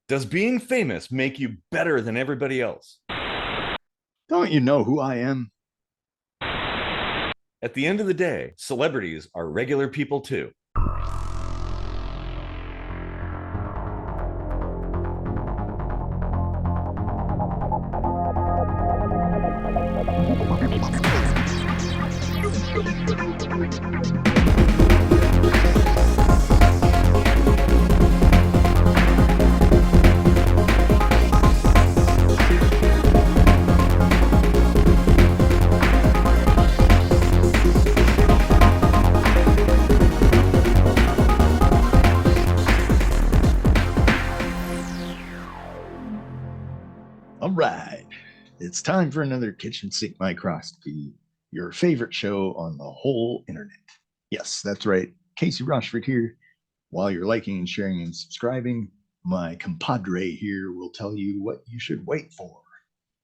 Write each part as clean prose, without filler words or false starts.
Does being famous make you better than everybody else? Don't you know who I am? At the end of the day, celebrities are regular people too. All right. It's time for another Kitchen Sink Microscopy, your favorite show on the whole internet. Yes, that's right. Casey Rochford here. While you're liking and sharing and subscribing, my compadre here will tell you what you should wait for.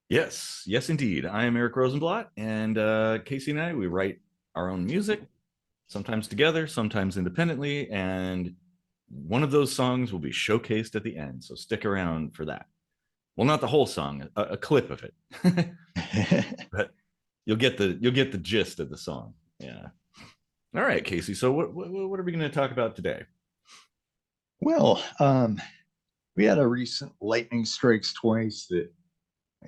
Yes, yes, indeed. I am Eric Rosenblatt, and Casey and I, we write our own music, sometimes together, sometimes independently, and one of those songs will be showcased at the end. So stick around for that. Well, not the whole song, a clip of it, but you'll get the gist of the song. Yeah. All right, Casey. So what are we going to talk about today? well, we had a recent lightning strikes twice that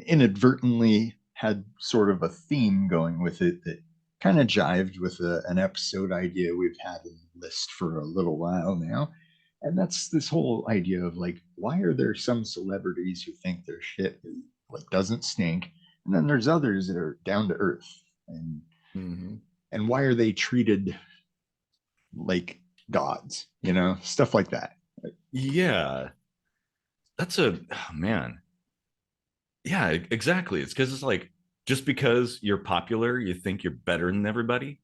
inadvertently had sort of a theme going with it that kind of jived with an episode idea we've had in the list for a little while now. And that's this whole idea of like, why are there some celebrities who think their shit like doesn't stink, and then there's others that are down to earth, and Mm-hmm. and why are they treated like gods, stuff like that. Yeah, that's oh, man. Yeah, exactly. It's because it's like just because you're popular, you think you're better than everybody,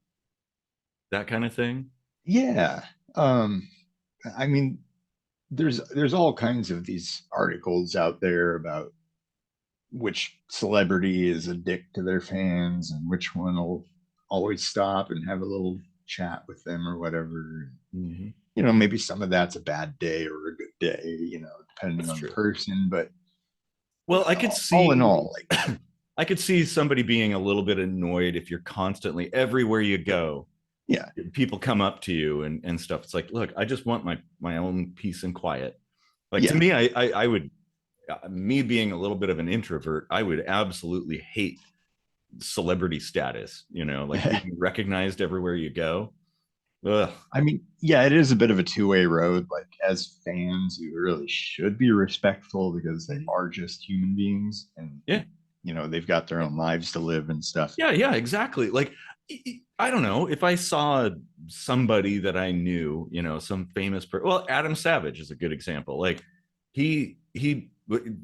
that kind of thing. Yeah. um I mean, there's all kinds of these articles out there about which celebrity is a dick to their fans and which one will always stop and have a little chat with them or whatever. Mm-hmm. Maybe some of that's a bad day or a good day, depending That's on the true. person. But Well, I could all in see all, like, I could see somebody being a little bit annoyed if you're constantly everywhere you go, yeah, people come up to you and stuff. It's like, look, I just want my own peace and quiet. Like to yeah, me, I would me being a little bit of an introvert, I would absolutely hate celebrity status, like being recognized everywhere you go. Ugh. I mean, yeah, it is a bit of a two-way road. Like, as fans, you really should be respectful because they are just human beings, and Yeah. they've got their own lives to live and stuff. Yeah, yeah, exactly. Like I don't know if I saw somebody that I knew, some famous person. Well, Adam Savage is a good example. Like he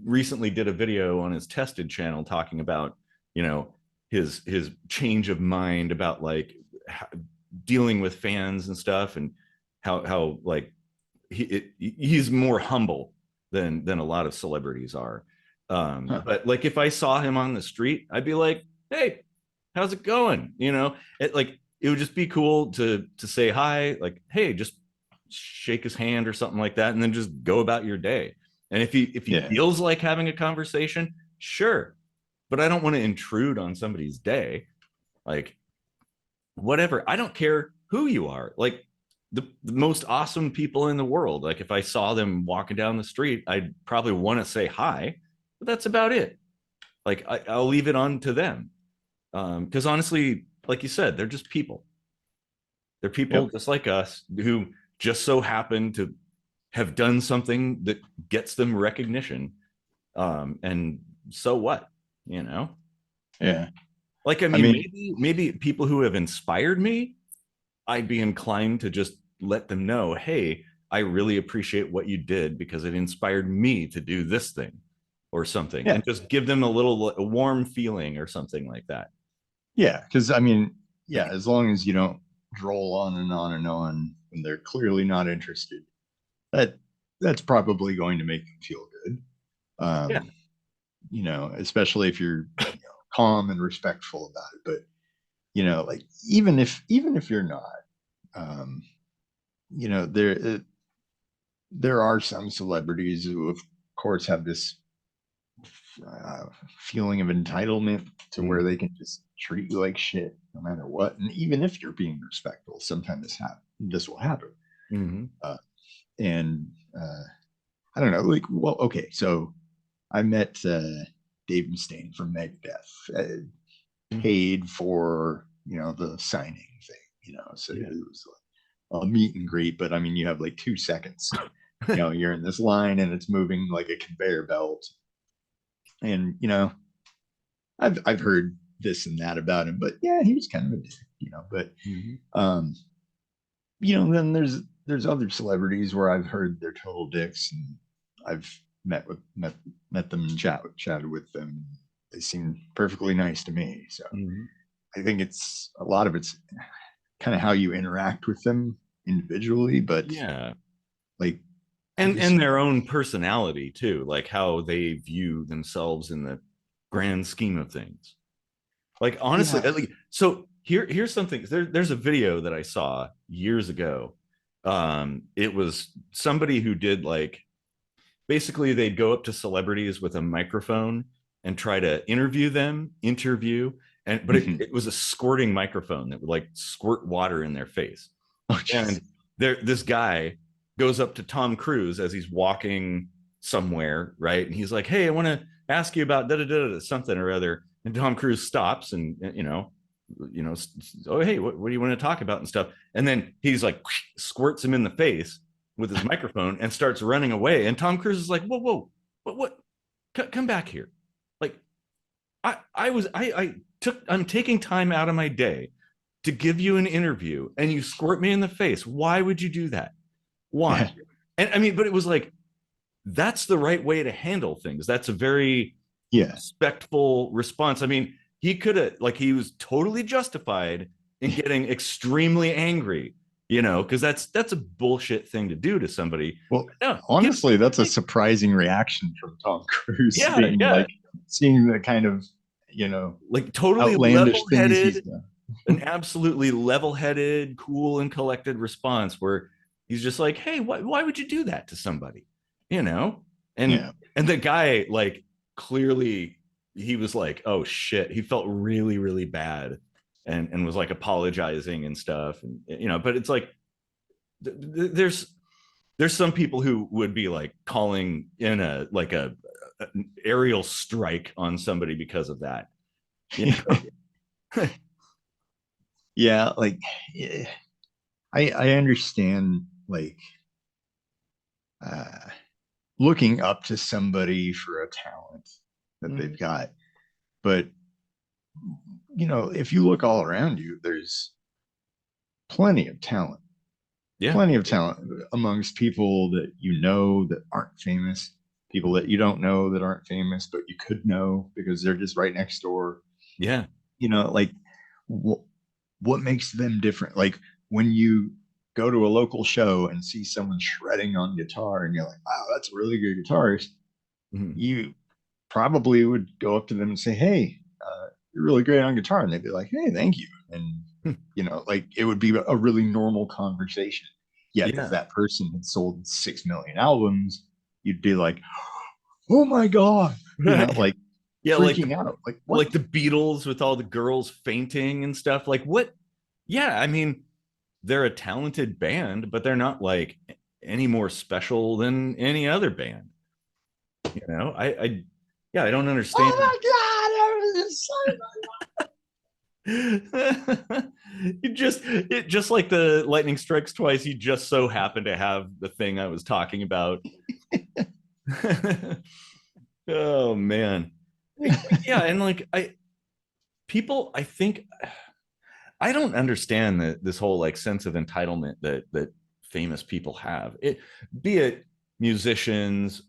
recently did a video on his Tested channel talking about, you know, his change of mind about like dealing with fans and stuff, and how like he's more humble than a lot of celebrities are. Huh. But like if I saw him on the street, I'd be like, "Hey, how's it going?" It would just be cool to say hi, like, "Hey," just shake his hand or something like that, and then just go about your day. And if he Yeah. feels like having a conversation, sure, but I don't want to intrude on somebody's day. Like, whatever. I don't care who you are. Like the most awesome people in the world. Like if I saw them walking down the street, I'd probably want to say hi, but that's about it. Like I'll leave it on to them. Because honestly, like you said, they're just people. They're people Yep. just like us who just so happen to have done something that gets them recognition. And so what? You know? Yeah. Like I I mean, mean, maybe people who have inspired me, I'd be inclined to just let them know, hey, I really appreciate what you did because it inspired me to do this thing or something, yeah. and just give them a warm feeling or something like that. Yeah. Because, I mean, yeah, as long as you don't droll on and on and on when they're clearly not interested, that that's probably going to make them feel good. Yeah. Especially if you're calm and respectful about it. But like, even if you're not, um, there are some celebrities who have course, have this feeling of entitlement to where they can just treat you like shit no matter what. And even if you're being respectful, sometimes this will happen. Mm-hmm. And I don't know, like, well, okay, so I met Dave Mustaine from Megadeth, paid for, the signing thing, so it was like a meet and greet, but I mean, you have like 2 seconds, you're in this line and it's moving like a conveyor belt. And, I've heard this and that about him, but yeah, he was kind of a dick, but, then there's other celebrities where I've heard they're total dicks, and I've met them and chatted with them. They seem perfectly nice to me. So I think a lot of it's kind of how you interact with them individually, but yeah, like, and their own personality too, like how they view themselves in the grand scheme of things. Like, honestly, like, so here's something. There's a video that I saw years ago. It was somebody who did, like, basically they'd go up to celebrities with a microphone and try to interview, but it was a squirting microphone that would like squirt water in their face. And this guy goes up to Tom Cruise as he's walking somewhere, right? And he's like, "Hey, I want to ask you about something or other." And Tom Cruise stops and, "Oh, hey, what do you want to talk about?" and stuff. And then he's like, squirts him in the face with his microphone and starts running away. And Tom Cruise is like, "Whoa, what? Come back here!" Like, I'm taking time out of my day to give you an interview, and you squirt me in the face. Why would you do that? Why? And I mean, but it was like, that's the right way to handle things. That's a very respectful response. I mean, he could have, like, he was totally justified in getting extremely angry, because that's a bullshit thing to do to somebody. Well, no, honestly, that's a surprising reaction from Tom Cruise. Like, seeing the kind of, like, totally outlandish things he's level-headed, done. an absolutely level-headed, cool and collected response where he's just like, "Hey, why would you do that to somebody?" And the guy, like, clearly he was like, "Oh shit," he felt really, really bad, and was like apologizing and stuff. And but it's like, there's some people who would be like calling in an aerial strike on somebody because of that. Yeah, like, I understand, like, looking up to somebody for a talent that they've got, but if you look all around you, there's plenty of talent, amongst people that that aren't famous, people that you don't know that aren't famous, but you could know because they're just right next door. Like, what makes them different? Like, when you go to a local show and see someone shredding on guitar and you're like, "Wow, that's a really good guitarist," you probably would go up to them and say, "Hey, you're really great on guitar," and they'd be like, "Hey, thank you." And like, it would be a really normal conversation. Yet if that person had sold 6 million albums, you'd be like, "Oh my god," like, freaking out, like, what? Like the Beatles with all the girls fainting and stuff. Like, what? Yeah, I mean, they're a talented band, but they're not like any more special than any other band. I don't understand. Oh my god, just like the lightning strikes twice, you just so happen to have the thing I was talking about. Oh man. Yeah, and like, I think I don't understand this whole like sense of entitlement that famous people have. Be it musicians,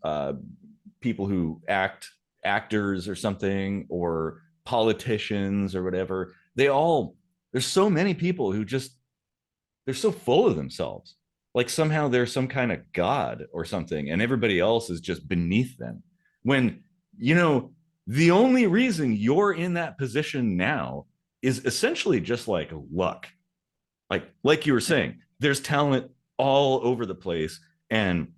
people who actors or something, or politicians or whatever. There's so many people who just, they're so full of themselves. Like, somehow they're some kind of god or something, and everybody else is just beneath them. When, the only reason you're in that position now is essentially just like luck. Like you were saying, there's talent all over the place, and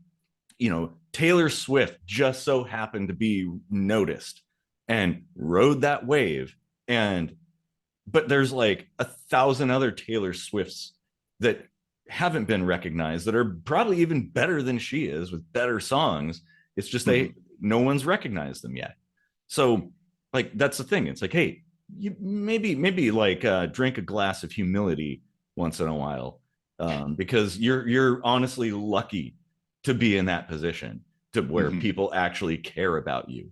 Taylor Swift just so happened to be noticed and rode that wave. And but there's like 1,000 other Taylor Swifts that haven't been recognized that are probably even better than she is with better songs. It's just no one's recognized them yet. So like that's the thing. It's like, hey, you maybe like drink a glass of humility once in a while, because you're honestly lucky to be in that position to where people actually care about you.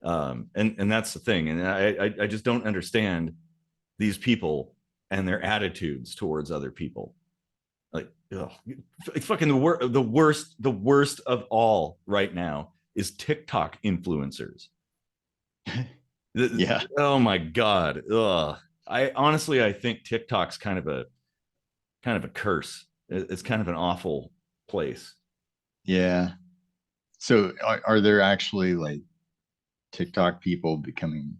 And that's the thing. And I just don't understand these people and their attitudes towards other people. Like, ugh, fucking the worst of all right now is TikTok influencers. Yeah. Oh my God. Ugh. I think TikTok's kind of a curse. It's kind of an awful place. Yeah. So are there actually like TikTok people becoming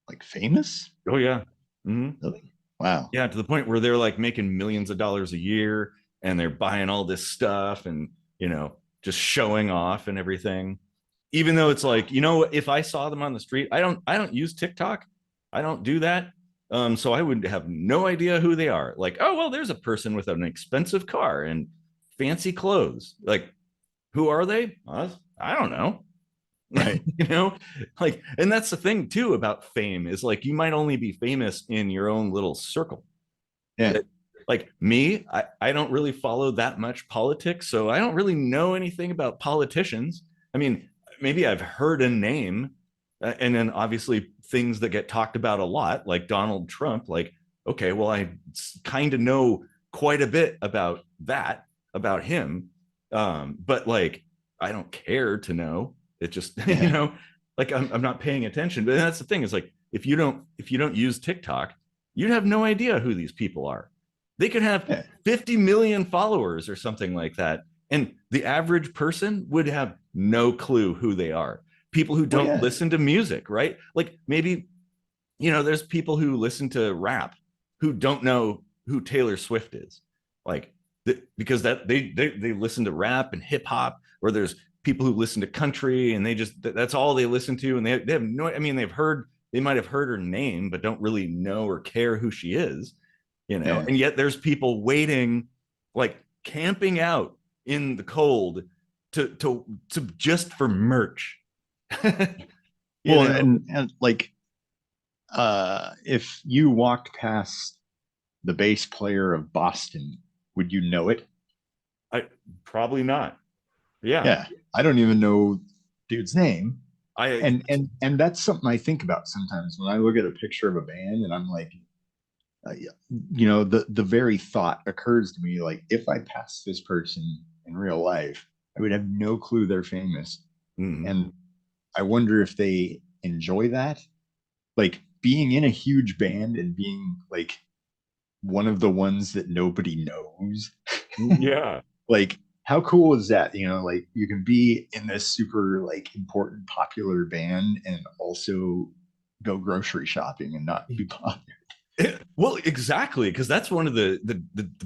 like famous? Oh yeah. Mhm. Really? Wow. Yeah, to the point where they're like making millions of dollars a year and they're buying all this stuff and, just showing off and everything. Even though it's like, if I saw them on the street, I don't use TikTok. I don't do that. So I would have no idea who they are. Like, oh, well, there's a person with an expensive car and fancy clothes. Like, who are they? I don't know. Right. Like, and that's the thing too about fame is like you might only be famous in your own little circle. Yeah. Like me, I don't really follow that much politics, so I don't really know anything about politicians. I mean, maybe I've heard a name, and then obviously things that get talked about a lot, like Donald Trump. Like, okay, well, I kind of know quite a bit about that, about him, but like, I don't care to know. It just, Yeah. like I'm not paying attention. But that's the thing. Is like if you don't use TikTok, you'd have no idea who these people are. They could have Yeah. 50 million followers or something like that. And the average person would have no clue who they are. People who Oh don't yeah. listen to music, right? Like maybe, there's people who listen to rap who don't know who Taylor Swift is. Like, because that they listen to rap and hip hop, or there's people who listen to country and they just that's all they listen to. And they have no, I mean, they might have heard her name, but don't really know or care who she is, Yeah. and yet there's people waiting, like camping out in the cold to just for merch. you Well, know and like if you walked past the bass player of Boston, would you know it? I probably not. Yeah. Yeah. I don't even know dude's name. I And that's something I think about sometimes when I look at a picture of a band and I'm like, the very thought occurs to me like if I passed this person in real life, I would have no clue they're famous. mhm. And I wonder if they enjoy that. Like being in a huge band and being like one of the ones that nobody knows. Yeah. Like how cool is that? Like you can be in this super like important popular band and also go grocery shopping and not be bothered. Well, exactly, because that's one of the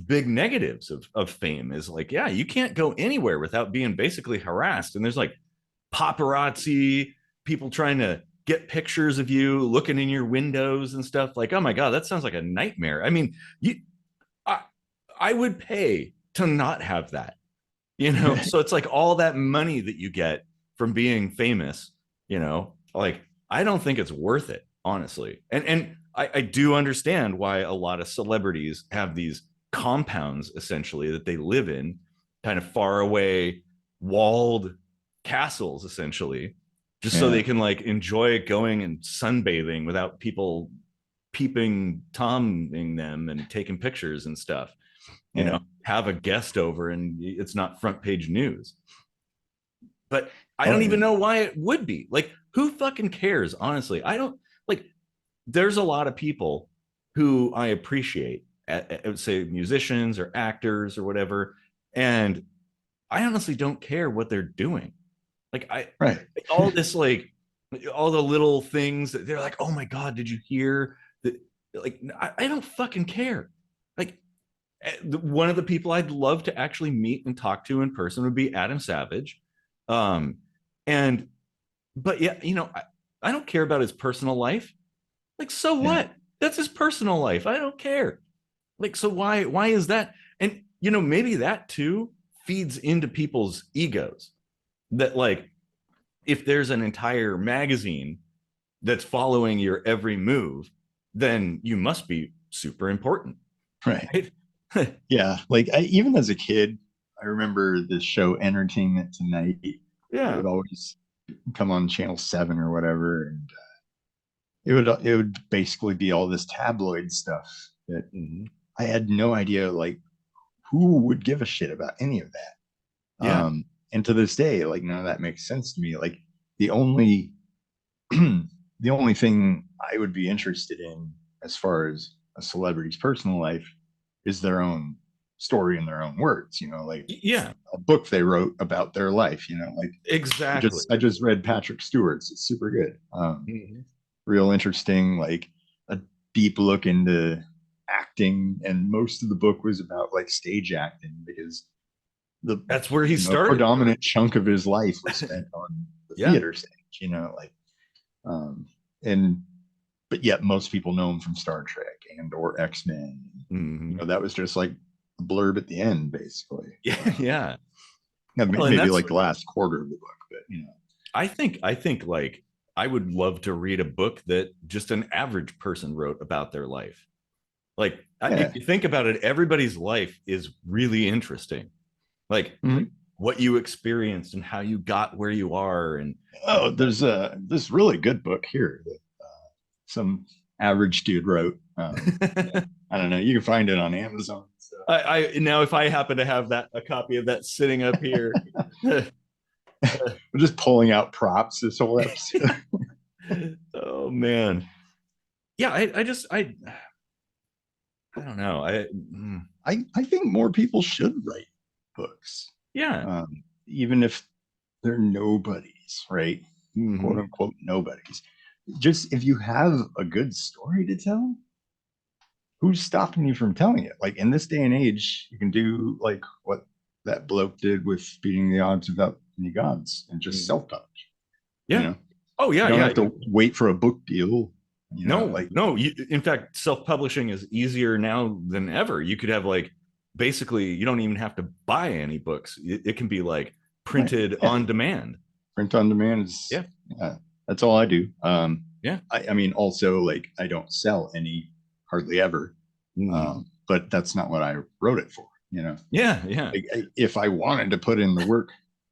big negatives of fame is like, yeah, you can't go anywhere without being basically harassed. And there's like paparazzi, people trying to get pictures of you, looking in your windows and stuff. Like, oh my God, that sounds like a nightmare. I mean, I, I would pay to not have that, So it's like all that money that you get from being famous, like I don't think it's worth it, honestly. And I do understand why a lot of celebrities have these compounds essentially that they live in, kind of far away, walled castles, essentially, just so Yeah. they can like enjoy going and sunbathing without people peeping, toming them and taking pictures and stuff. Yeah. Have a guest over and it's not front page news. But I Oh don't yeah. even know why it would be. Like, who fucking cares? Honestly, I don't like. There's a lot of people who I appreciate, say musicians or actors or whatever, and I honestly don't care what they're doing. Like, Right. all this like all the little things that they're like, oh my God, did you hear that? Like, I don't fucking care. Like, one of the people I'd love to actually meet and talk to in person would be Adam Savage. Um, and but yeah, I don't care about his personal life. Like, so Yeah. what? That's his personal life. I don't care. Like, so why is that? And maybe that too feeds into people's egos. That, like, if there's an entire magazine that's following your every move, then you must be super important, Right. right? Yeah. Like even as a kid, I remember this show Entertainment Tonight. It Yeah. would always come on Channel 7 or whatever. And it would basically be all this tabloid stuff that Mhm. I had no idea like who would give a shit about any of that. Yeah. And to this day, like none of that makes sense to me. Like the only the only thing I would be interested in as far as a celebrity's personal life is their own story in their own words, like Yeah. a book they wrote about their life, like I Exactly. just I just read Patrick Stewart's. It's super good. Mhm. Real interesting, like a deep look into acting, and most of the book was about like stage acting because the That's where he started. predominant chunk of his life was spent on the Yeah. theater stage, like um and but yet most people know him from Star Trek and or X-Men. Mhm. That was just like a blurb at the end, basically. Yeah. Yeah. Yeah, Well, and maybe that's, like the last quarter of the book, but I think like I would love to read a book that just an average person wrote about their life. Like, yeah. if you think about it, everybody's life is really interesting. Like, Mhm. what you experienced and how you got where you are, and Oh, there's this really good book here that some average dude wrote. I don't know. You can find it on Amazon. So. I now, if I happen to have a copy of that sitting up here. We're just pulling out props this whole episode. Oh man. Yeah, I don't know. I think more people should write books, Yeah. even if they're nobodies, right? Quote Mhm. unquote nobodies. Just if you have a good story to tell, who's stopping you from telling it? Like in this day and age, you can do like what that bloke did with Beating the Odds Without Any Gods and just Mhm. self-publish. You Yeah. know, Oh you yeah, don't yeah. have to wait for a book deal. No, Like no. In fact, self-publishing is easier now than ever. You could have, like, basically, you don't even have to buy any books. It can be like right, printed yeah, on demand. print on demand is Yeah. that's all I do. Yeah. I mean, also like I don't sell any hardly ever, Mhm. but that's not what I wrote it for. Yeah. Yeah. If I wanted to put in the work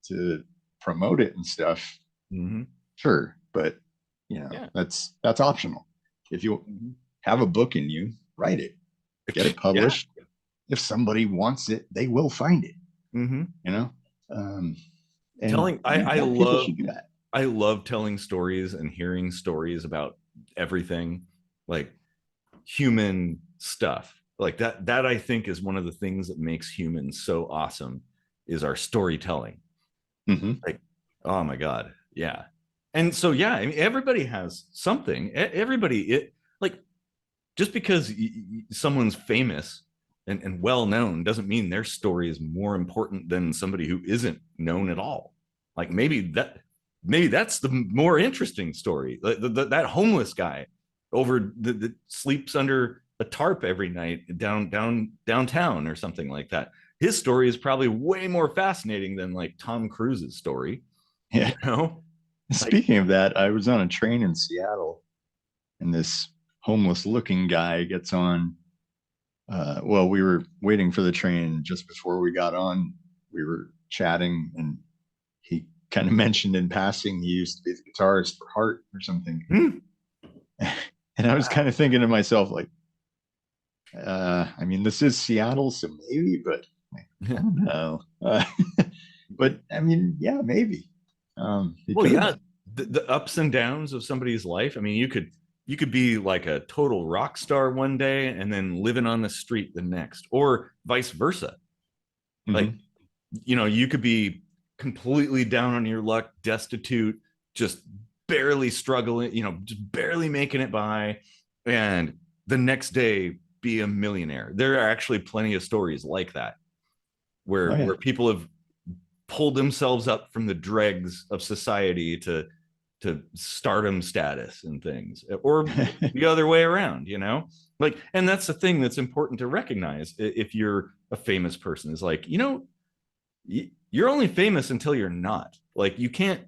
to promote it and stuff, Hmm. sure, but Yeah. that's optional. If you Mhm. have a book in you, write it, get it Yeah. published. If somebody wants it, they will find it. Hmm. You know, um, and Telling, I more people love, should do that. I love telling stories and hearing stories about everything, like human stuff. Like that I think is one of the things that makes humans so awesome, is our storytelling. Mm-hmm. Like, oh my god, yeah. And so, yeah, I mean, everybody has something. Everybody, like, just because someone's famous and well known doesn't mean their story is more important than somebody who isn't known at all. Like, maybe that's the more interesting story. That homeless guy that sleeps under a tarp every night downtown or something like that. His story is probably way more fascinating than, like, Tom Cruise's story. Yeah. You know, like, Speaking of that, I was on a train in Seattle, and this homeless-looking guy gets on. Well, we were waiting for the train. Just before we got on, we were chatting, and he kind of mentioned in passing he used to be the guitarist for Heart or something. hmm, And I was wow. kind of thinking to myself, like, I mean, this is Seattle, so maybe, but I don't know. But I mean, yeah, maybe. He Well, could have yeah, been. the ups and downs of somebody's life. I mean, you could be like a total rock star one day and then living on the street the next, or vice versa. Like, Mhm. you could be completely down on your luck, destitute, just barely struggling, just barely making it by, and the next day be a millionaire. There are actually plenty of stories like that, Oh where yeah. people have pull themselves up from the dregs of society to stardom status and things, or the other way around, you know? Like, and that's the thing that's important to recognize if you're a famous person, is like, you know, you're only famous until you're not. Like, you can't,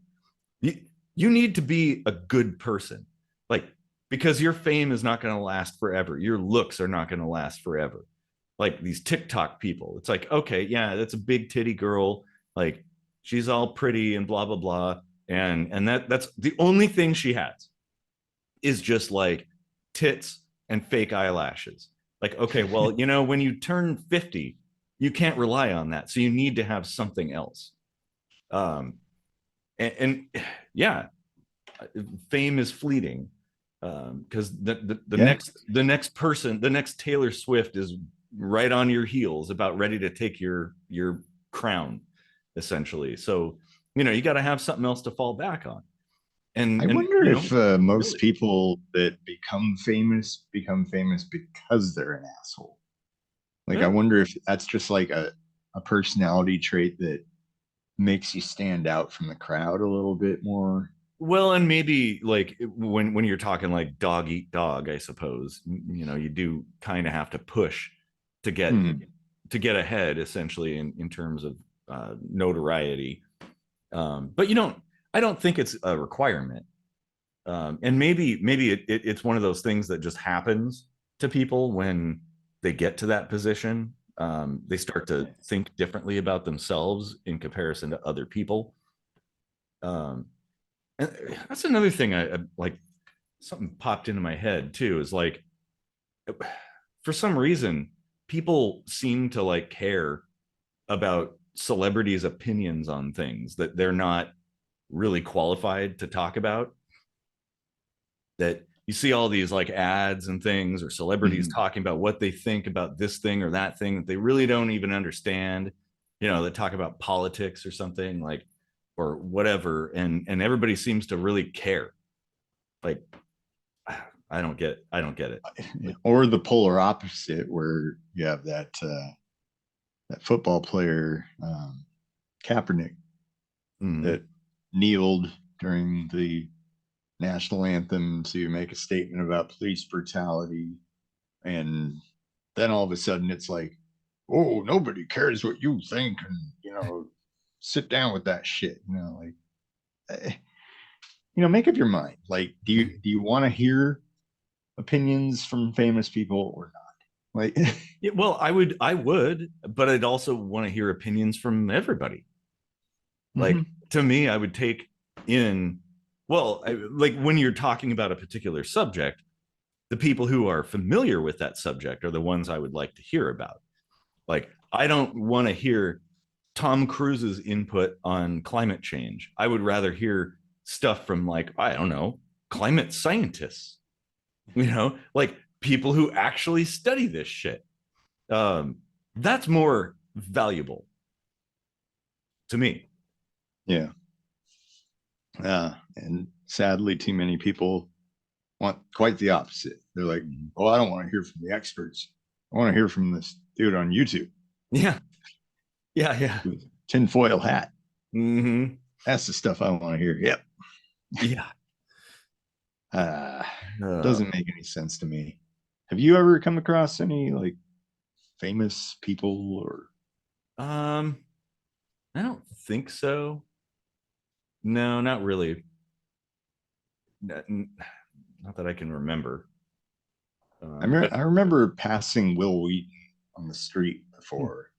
you, you need to be a good person. Like, because your fame is not going to last forever. Your looks are not going to last forever. Like these TikTok people, it's like, okay, yeah, that's a big titty girl. Like, she's all pretty and blah, blah, blah. And that's the only thing she has, is just like tits and fake eyelashes. Like, okay, well, you know, when you turn 50, you can't rely on that. So you need to have something else. Um, and yeah, fame is fleeting, because Yeah. the next person, the next Taylor Swift is right on your heels, about ready to take your crown, essentially. So, you know, you got to have something else to fall back on. I And wonder you if know, most really, people that become famous because they're an asshole. Like, I yeah. wonder if that's just like a personality trait that makes you stand out from the crowd a little bit more. Well, and maybe like when you're talking like dog eat dog, I suppose, you know, you do kind of have to push to get Hmm. ahead, essentially, in terms of notoriety. But you don't, I don't think it's a requirement. And maybe it's one of those things that just happens to people when they get to that position. They start to think differently about themselves in comparison to other people. Um, and that's another thing I like. Something popped into my head too, is like, for some reason, people seem to like care about celebrities' opinions on things that they're not really qualified to talk about. That you see all these like ads and things, or celebrities Mhm. talking about what they think about this thing or that thing that they really don't even understand. You know, they talk about politics or something, like, or whatever, and everybody seems to really care. Like, I don't get it. Like, Or the polar opposite, where you have that football player, Kaepernick, mm, that kneeled during the national anthem to make a statement about police brutality, and then all of a sudden it's like, oh, nobody cares what you think, and sit down with that shit. Like, eh, make up your mind. Like, do you want to hear opinions from famous people or not? Like, yeah, well, I would, but I'd also want to hear opinions from everybody. Like, mhm. to me, I would take in, well, like when you're talking about a particular subject, the people who are familiar with that subject are the ones I would like to hear about. Like, I don't want to hear Tom Cruise's input on climate change. I would rather hear stuff from, like, I don't know, climate scientists, you know, like people who actually study this shit. Um, that's more valuable to me. Yeah. And sadly, too many people want quite the opposite. They're like, oh, I don't want to hear from the experts. I want to hear from this dude on YouTube Yeah, yeah, yeah. with a tinfoil hat. Mm-hmm. That's the stuff I want to hear. Yep. Yeah. Uh, Uh, doesn't make any sense to me. Have you ever come across any like famous people or? um, I don't think so. No, not really. Not, not that I can remember. But I remember passing Will Wheaton on the street before,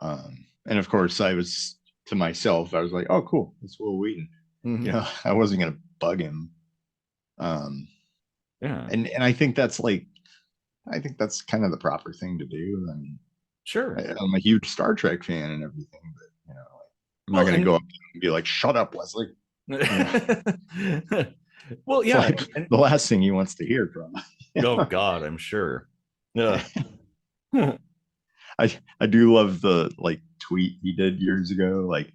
and of course I was to myself. I was like, "Oh, cool, it's Will Wheaton." mhm, I wasn't gonna bug him. Um, yeah, and I think that's kind of the proper thing to do. I mean, sure. I'm a huge Star Trek fan and everything, but like, I'm not Well, going to and go up and be like, "Shut up, Leslie." You know, well, it's yeah, like and the last thing he wants to hear from. oh God, I'm sure. Yeah. I do love the like tweet he did years ago. Like,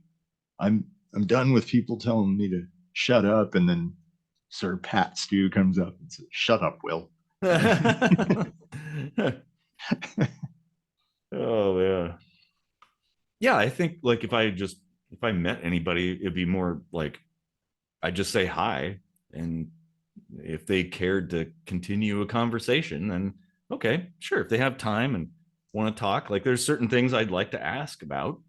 I'm I'm done with people telling me to shut up, and then Sir Pat Stew comes up and says, "Shut up, Will." Oh yeah. Yeah, I think like if I just if I met anybody, it'd be more like I just say hi, and if they cared to continue a conversation, then okay, sure. If they have time and want to talk, like there's certain things I'd like to ask about.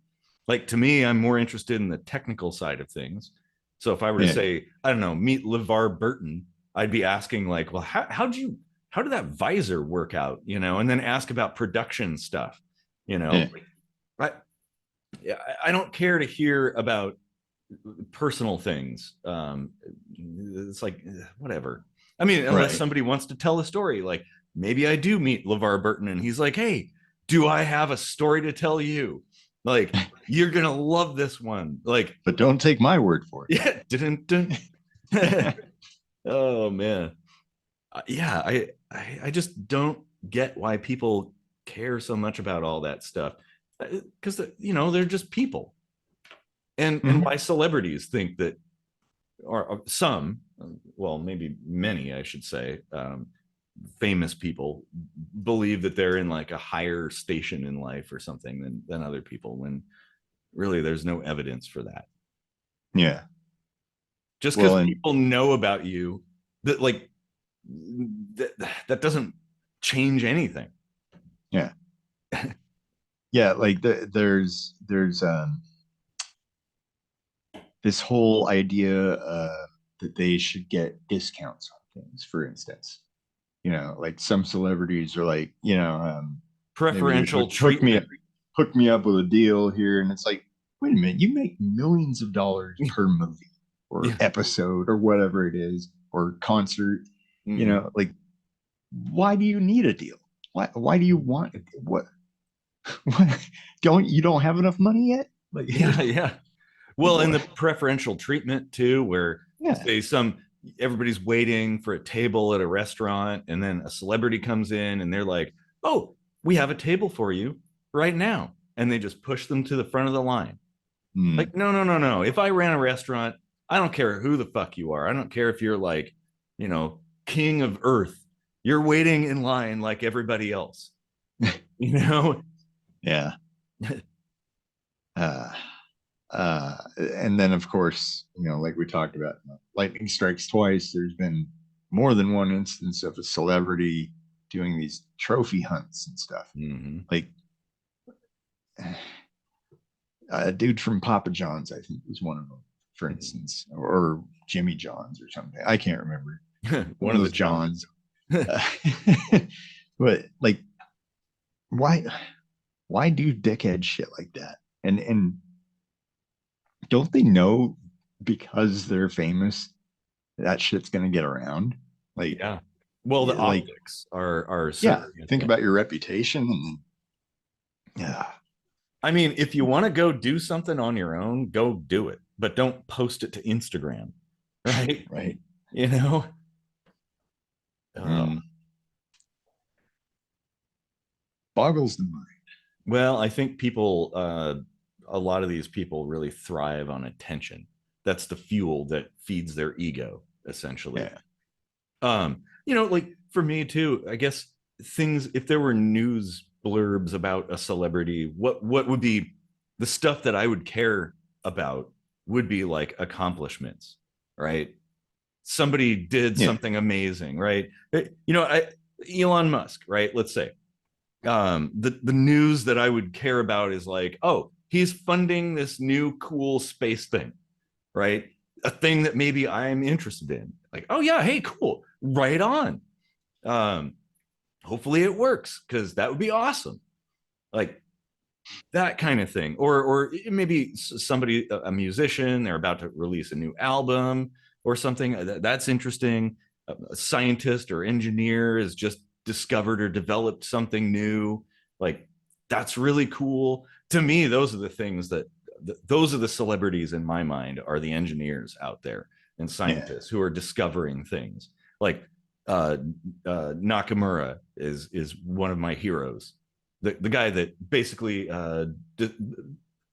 Like to me, I'm more interested in the technical side of things. So if I were to Yeah, say, I don't know, meet LeVar Burton, I'd be asking like, well, how did that visor work out? You know, and then ask about production stuff, you know. yeah, I, I don't care to hear about personal things. It's like whatever. I mean, unless right. somebody wants to tell a story, like maybe I do meet LeVar Burton and he's like, "Hey, do I have a story to tell you? Like, you're gonna love this one." Like, But don't take my word for yeah, didn't. it. Oh man, yeah. I just don't get why people care so much about all that stuff because you know they're just people, and Mhm. why celebrities think that or some, well, maybe many, I should say, famous people believe that they're in like a higher station in life or something than other people when really there's no evidence for that. Yeah. Just because Well, and people know about you, that like that, that doesn't change anything. yeah, yeah, like there's this whole idea that they should get discounts on things, for instance. Like some celebrities are like, maybe Preferential hook me treatment. hook me up with a deal here, and it's like, wait a minute, you make millions of dollars per movie or Yeah. episode or whatever it is or concert. Mm. Like, why do you need a deal? Why do you want what? What don't have enough money yet? Like, Yeah, yeah. Well, in what? the preferential treatment too, where Yeah. say everybody's waiting for a table at a restaurant, and then a celebrity comes in and they're like, "Oh, we have a table for you right now," and they just push them to the front of the line. Hmm. Like, no, no, no, no. If I ran a restaurant, I don't care who the fuck you are. I don't care if you're like, you know, king of Earth. You're waiting in line like everybody else. You know? Yeah. Uh, and then of course, like we talked about, lightning strikes twice. There's been more than one instance of a celebrity doing these trophy hunts and stuff. Mm-hmm. Like a dude from Papa John's, I think, was one of them, for instance, or Jimmy John's or something. I can't remember. One One of of the those Johns. Johns. Uh, but like, why? Why do dickhead shit like that? And don't they know because they're famous that shit's gonna get around? Like, Yeah. Well, the like, optics are yeah. certainly a Think thing. about your reputation, and yeah, I mean, if you want to go do something on your own, go do it, but don't post it to Instagram, right? right. You know? Uh, Mm. Boggles the mind. well, I think people, a lot of these people really thrive on attention. That's the fuel that feeds their ego, essentially. Yeah, You know, like for me too, I guess things, if there were news blurbs about a celebrity, what would be the stuff that I would care about would be like accomplishments, right? Somebody did yeah, something amazing, right? You know, Elon Musk, right? Let's say the news that I would care about is like, oh, he's funding this new cool space thing, right? A thing that maybe I'm interested in. Like, oh yeah, hey, cool, right on. Um, Hopefully it works because that would be awesome. Like that kind of thing, or maybe somebody, a musician, they're about to release a new album or something that's interesting. A scientist or engineer has just discovered or developed something new, like that's really cool to me. Those are the things that those are the celebrities in my mind, are the engineers out there and yeah. scientists who are discovering things. Like uh, Nakamura is one of my heroes, the guy that basically d-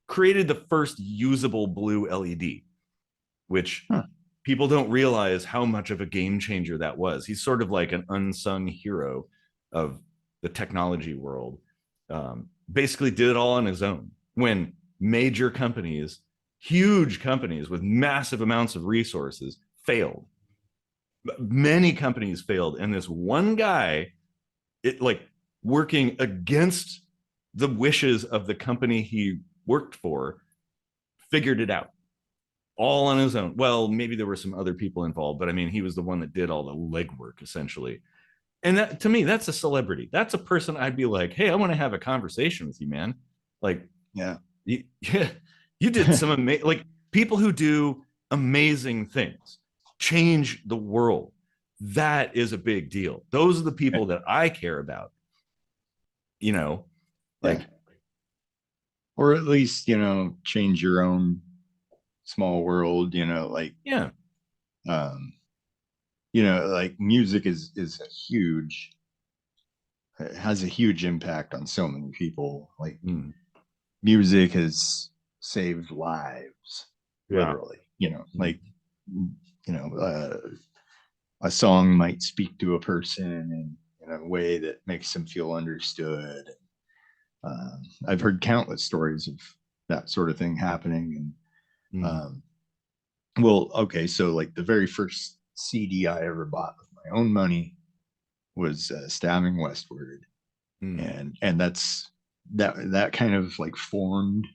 created the first usable blue LED, which Huh. people don't realize how much of a game changer that was. He's sort of like an unsung hero of the technology world. Basically, did it all on his own when major companies huge companies with massive amounts of resources failed. Many companies failed, and this one guy, it like working against the wishes of the company he worked for, figured it out all on his own. Well, maybe there were some other people involved, but I mean, he was the one that did all the legwork essentially. And that, to me, that's a celebrity. That's a person I'd be like, hey, I want to have a conversation with you, man. Like, Yeah. you, you did some amazing, like people who do amazing things, change the world. That is a big deal. Those are the people that I care about, you know, Yeah. like, Or at least, change your own small world, like, yeah, um, like music is a huge, it has a huge impact on so many people. Like mm, music has saved lives, yeah, literally, like, a song might speak to a person in a way that makes them feel understood. I've heard countless stories of that sort of thing happening. And mm, well, okay, so like the very first CD I ever bought with my own money was Stabbing Westward, mm, and that kind of like formed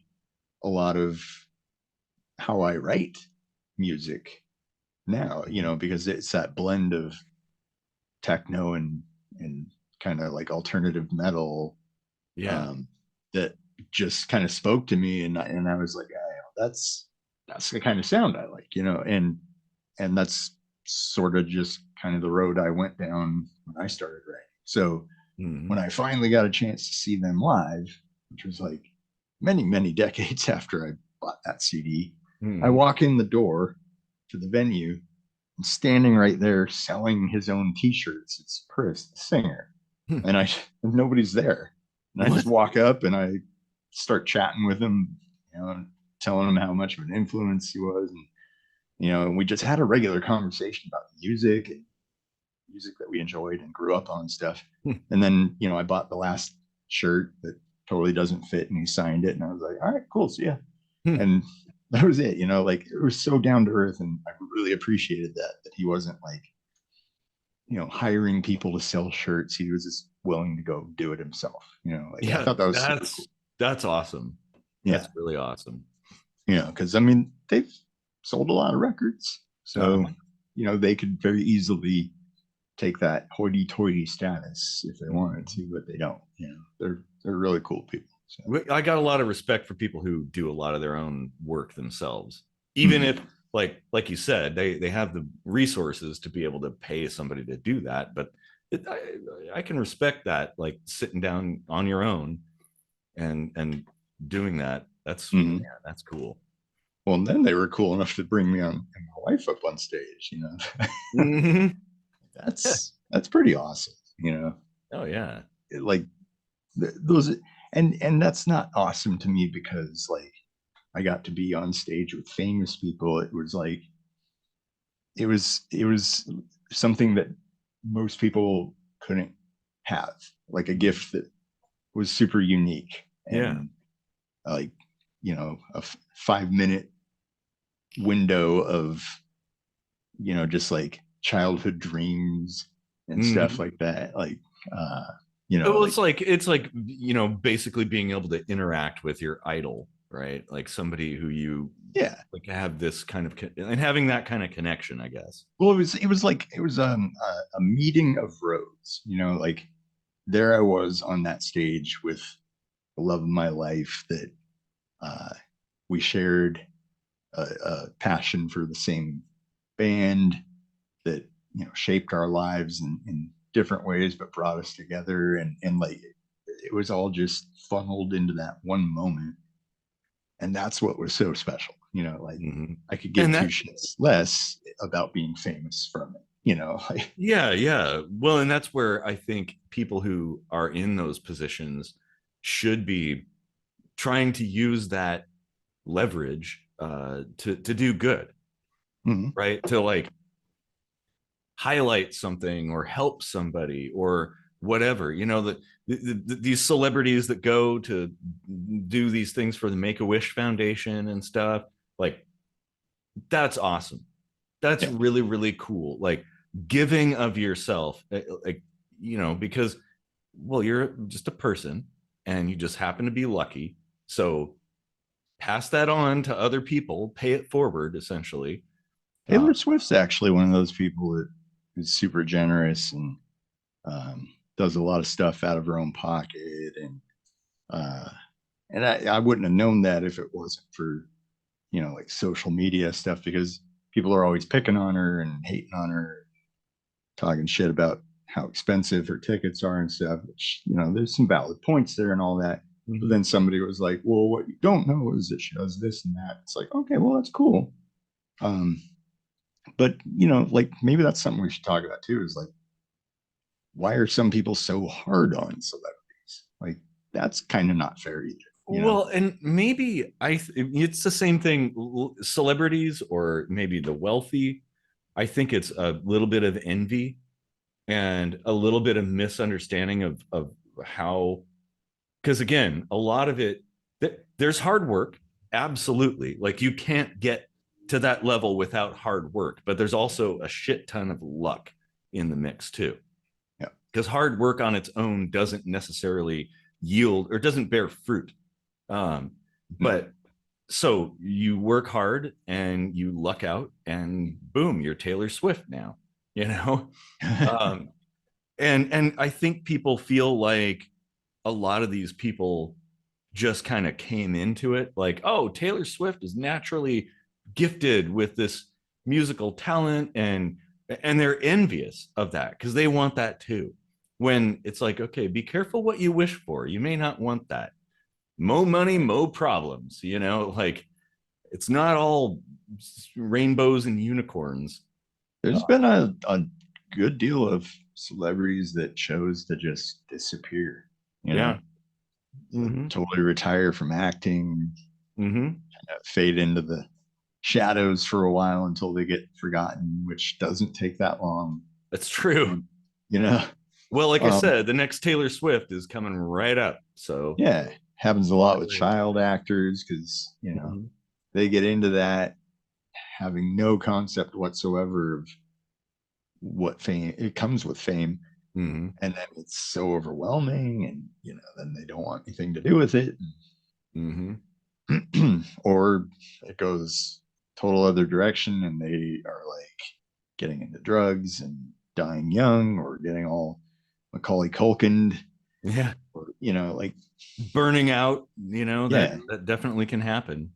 a lot of how I write music now, because it's that blend of techno and kind of like alternative metal, yeah, um, that just kind of spoke to me, and I was like, that's the kind of sound I like, and that's sort of just kind of the road I went down when I started writing. So mm, when I finally got a chance to see them live, which was like many, many decades after I bought that CD, I mm, walk in the door to the venue, and standing right there selling his own T-shirts, it's Chris, the singer, mm. and nobody's there, and I just What? walk up and I start chatting with him, telling him how much of an influence he was, and and we just had a regular conversation about music and music that we enjoyed and grew up on stuff. And then, I bought the last shirt that totally doesn't fit, and he signed it, and I was like, all right, cool, see ya. And that was it, like it was so down to earth, and I really appreciated that he wasn't like, hiring people to sell shirts. He was just willing to go do it himself. Like I Yeah, thought that was super cool. that's awesome. Yeah. That's really awesome. Because I mean, they've sold a lot of records. So, Uh, they could very easily take that hoity-toity status if they wanted to, but they don't. They're really cool people. So, I got a lot of respect for people who do a lot of their own work themselves, even mhm. if, like you said, they have the resources to be able to pay somebody to do that. But I can respect that, like sitting down on your own and doing that. That's, Mhm. yeah, that's cool. Well, and then they were cool enough to bring me on and my wife up on stage. Mhm. That's pretty awesome. Oh yeah. Like those, and that's not awesome to me because like I got to be on stage with famous people. It was like it was something that most people couldn't have, like a gift that was super unique, Yeah. and like, a 5 minute window of, just like childhood dreams and stuff Mhm. like that, like, Well, like, it's like, basically being able to interact with your idol, right? Like somebody who you yeah. like have this kind of and having that kind of connection, I guess. Well, it was like it was a meeting of roads, like there I was on that stage with the love of my life that, uh, we shared a passion for the same band that, shaped our lives in different ways, but brought us together, and like it was all just funneled into that one moment, and that's what was so special. Like Mhm. I could give And two that, shits less about being famous from it. Like, yeah, yeah. Well, and that's where I think people who are in those positions should be trying to use that leverage to do good, mhm. right? To like highlight something or help somebody or whatever. These celebrities that go to do these things for the Make a Wish Foundation and stuff. Like, that's awesome. That's Yeah. really, really cool. Like, giving of yourself, like, because, well, you're just a person and you just happen to be lucky. So pass that on to other people, pay it forward, essentially. uh, Taylor Swift's actually one of those people that is super generous and does a lot of stuff out of her own pocket, uh, and I wouldn't have known that if it wasn't for like social media stuff, because people are always picking on her and hating on her, talking shit about how expensive her tickets are and stuff, which, there's some valid points there and all that. But mhm. then somebody was like, well, what you don't know is that she does this and that. It's like, okay, well, that's cool. Um, but like maybe that's something we should talk about too, is like, why are some people so hard on celebrities? Like, that's kind of not fair either. Well, and maybe it's the same thing. Celebrities, or maybe the wealthy, I think it's a little bit of envy and a little bit of misunderstanding of how, because again, a lot of it, there's hard work, absolutely. Like, you can't get to that level without hard work, but there's also a shit ton of luck in the mix too, Yeah. because hard work on its own doesn't necessarily yield or doesn't bear fruit. um, No. but so you work hard and you luck out, and boom, you're Taylor Swift now, you know. um, and I think people feel like a lot of these people just kind of came into it like, oh, Taylor Swift is naturally gifted with this musical talent, and they're envious of that because they want that too. When it's like, okay, be careful what you wish for. You may not want that. Mo money, mo problems, like, it's not all rainbows and unicorns. There's been a good deal of celebrities that chose to just disappear, you know, Yeah. Mm-hmm. totally retire from acting, Mm-hmm. fade into the shadows for a while until they get forgotten, which doesn't take that long. That's true. And, you know, Well, like I um, said, the next Taylor Swift is coming right up. So, yeah, happens a lot with child actors because, mm-hmm. they get into that having no concept whatsoever of what fame it comes with fame, Mm-hmm. and then it's so overwhelming, and then they don't want anything to do with it. Mm-hmm. Or it goes total other direction and they are like getting into drugs and dying young, or getting all Macaulay Culkin, Yeah. or like, Burning out, that yeah. that definitely can happen.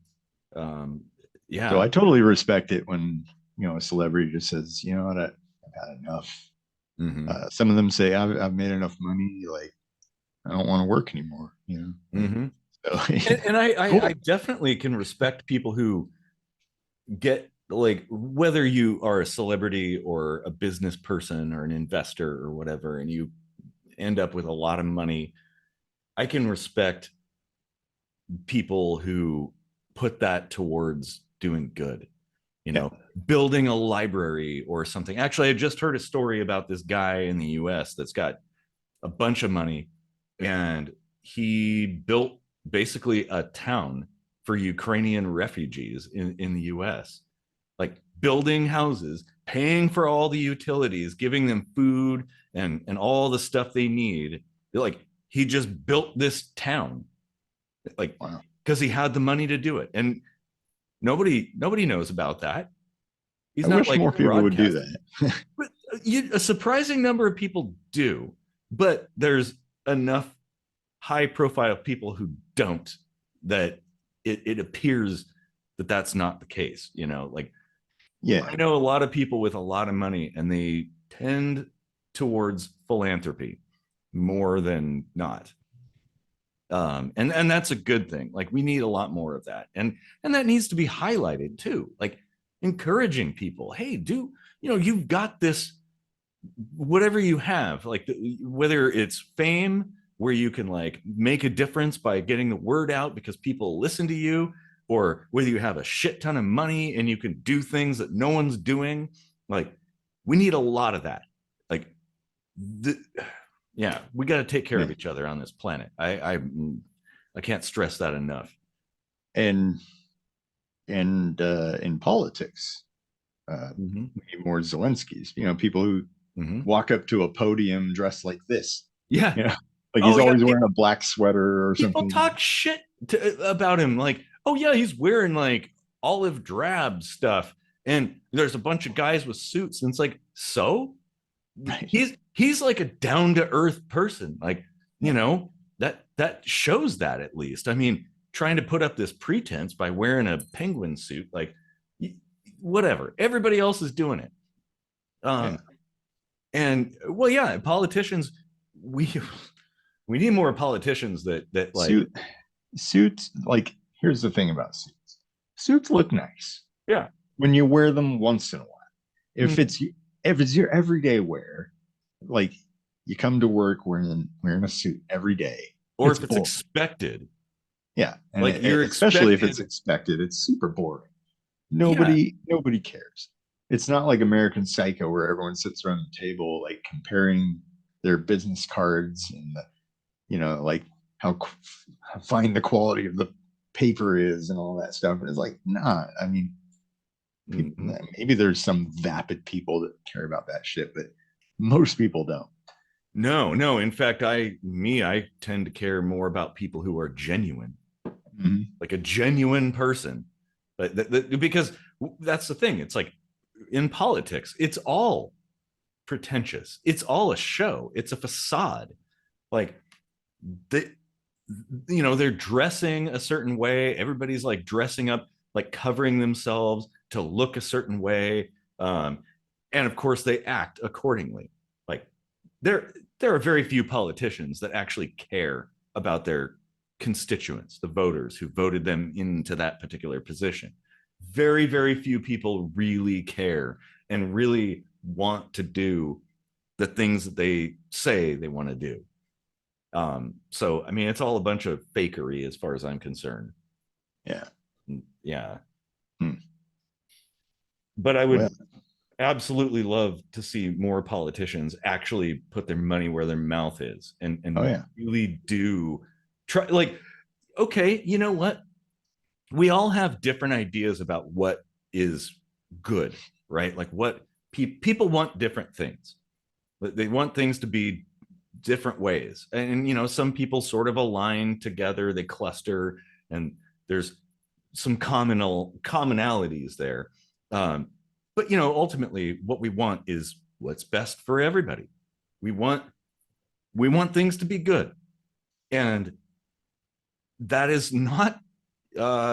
Um, So yeah. I totally respect it when a celebrity just says, you know what, I've had enough. Mm-hmm. Some of them say, I've made enough money, like I don't want to work anymore, like, Mm-hmm. so And I cool. definitely can respect people who get, like, whether you are a celebrity or a business person or an investor or whatever, and you end up with a lot of money. I can respect people who put that towards doing good, you Yeah. know, building a library or something. Actually, I just heard a story about this guy in the US that's got a bunch of money, and he built basically a town for Ukrainian refugees in the US, like building houses, paying for all the utilities, giving them food and all the stuff they need. Like, he just built this town, like, Wow. because he had the money to do it. And nobody knows about that. He's I not wish more like people would do broadcasting. that. But a surprising number of people do, but there's enough high profile people who don't, that it appears that that's not the case. Like, Yeah. I know a lot of people with a lot of money, and they tend towards philanthropy more than not. And that's a good thing. Like, we need a lot more of that, and that needs to be highlighted too. Like, encouraging people, hey, you've got this, whatever you have, like, whether it's fame where you can like make a difference by getting the word out because people listen to you, or whether you have a shit ton of money and you can do things that no one's doing. Like, we need a lot of that. Like, the, yeah, we got to take care Yeah. of each other on this planet. I can't stress that enough. And and in politics, Mm-hmm. maybe more Zelensky's. People who Mm-hmm. walk up to a podium dressed like this. Yeah. You know, like Oh he's yeah. always wearing a black sweater or People something. talk shit about him. Like, oh yeah, he's wearing like olive drab stuff, and there's a bunch of guys with suits, and it's like, so Right. he's like a down to earth person. Like, Yeah. that shows that at least. I mean, trying to put up this pretense by wearing a penguin suit, like whatever. Everybody else is doing it. Yeah. And well, yeah, politicians, we we need more politicians that like, Suit suits, like, here's the thing about suits. Suits look nice yeah. when you wear them once in a while. Mm. If it's your everyday wear, like you come to work wearing a suit every day, Or it's if it's boring. expected, Yeah, and like you're especially if expected. it's expected, it's super boring. Yeah. Nobody cares. It's not like American Psycho where everyone sits around the table like comparing their business cards and like how fine the quality of the paper is and all that stuff. And it's like, nah. I mean, Mhm. maybe there's some vapid people that care about that shit, but most people don't. No, no. In fact, I tend to care more about people who are genuine, Mhm. like a genuine person. But because that's the thing. It's like in politics, it's all pretentious. It's all a show. It's a facade. Like they, they're dressing a certain way. Everybody's like dressing up, like covering themselves to look a certain way. Um, and of course, they act accordingly. Like there are very few politicians that actually care about their constituents, the voters who voted them into that particular position. Very, very few people really care and really want to do the things that they say they want to do. So I mean, it's all a bunch of fakery as far as I'm concerned. Yeah. Yeah. Hmm. But I Well, would absolutely love to see more politicians actually put their money where their mouth is oh and yeah. really do try. Like, okay, you know what, we all have different ideas about what is good, right? Like what people want different things. They want things to be different ways, and some people sort of align together, they cluster, and there's some commonalities there. um, but ultimately what we want is what's best for everybody. We want we want things to be good, and that is not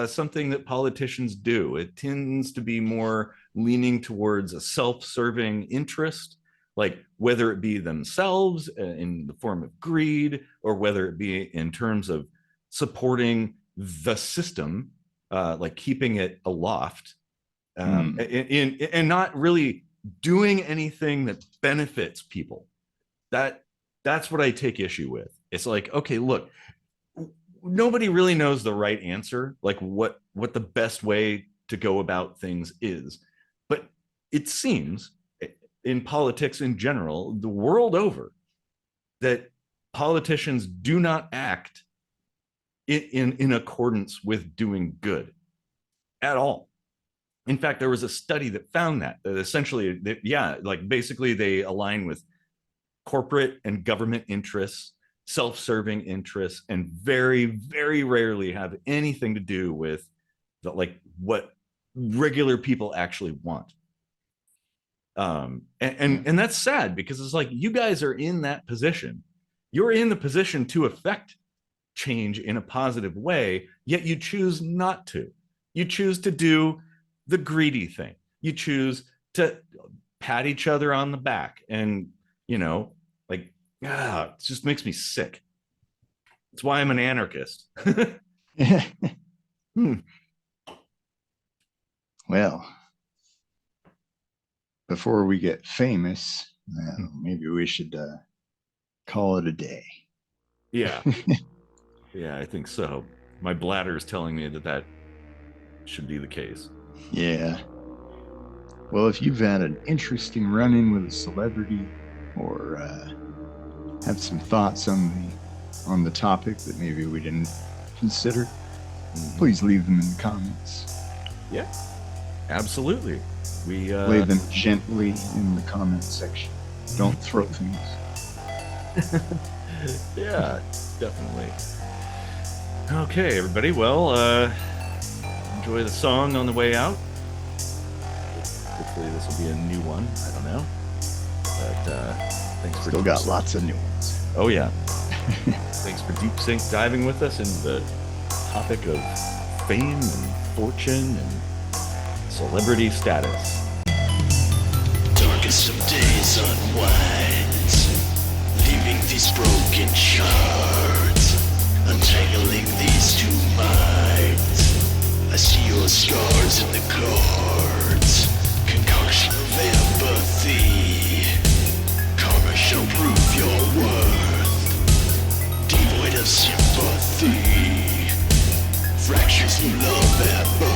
something that politicians do. It tends to be more leaning towards a self-serving interest, like whether it be themselves in the form of greed, or whether it be in terms of supporting the system, like keeping it aloft, Hmm. and not really doing anything that benefits people. That's what I take issue with. It's like, okay, look, nobody really knows the right answer, like what the best way to go about things is. But it seems in politics in general, the world over, that politicians do not act in accordance with doing good at all. In fact, there was a study that found that essentially, yeah, like basically they align with corporate and government interests, self-serving interests, and very, very rarely have anything to do with like what regular people actually want. Yeah. And that's sad, because it's like, you guys are in that position. You're in the position to affect change in a positive way, yet you choose not to. You choose to do the greedy thing. You choose to pat each other on the back, and like, it just makes me sick. That's why I'm an anarchist. Hmm. Well, before we get famous, maybe we should call it a day. Yeah, yeah, I think so. My bladder is telling me that should be the case. Yeah. Well, if you've had an interesting run in with a celebrity, or have some thoughts on the topic that maybe we didn't consider, Mhm. please leave them in the comments. Yeah, absolutely. We Lay them gently in the comment section. Don't throw things. Yeah, definitely. Okay, everybody. Well, enjoy the song on the way out. Hopefully, this will be a new one. I don't know. But thanks for Still got lots of new ones. Oh yeah. Thanks for deep sync diving with us into the topic of fame and fortune and celebrity status. Darkest of days unwinds, leaving these broken shards, untangling these two minds. I see your scars in the cards, concoction of empathy. Karma shall prove your worth, devoid of sympathy. Fractures through love at birth.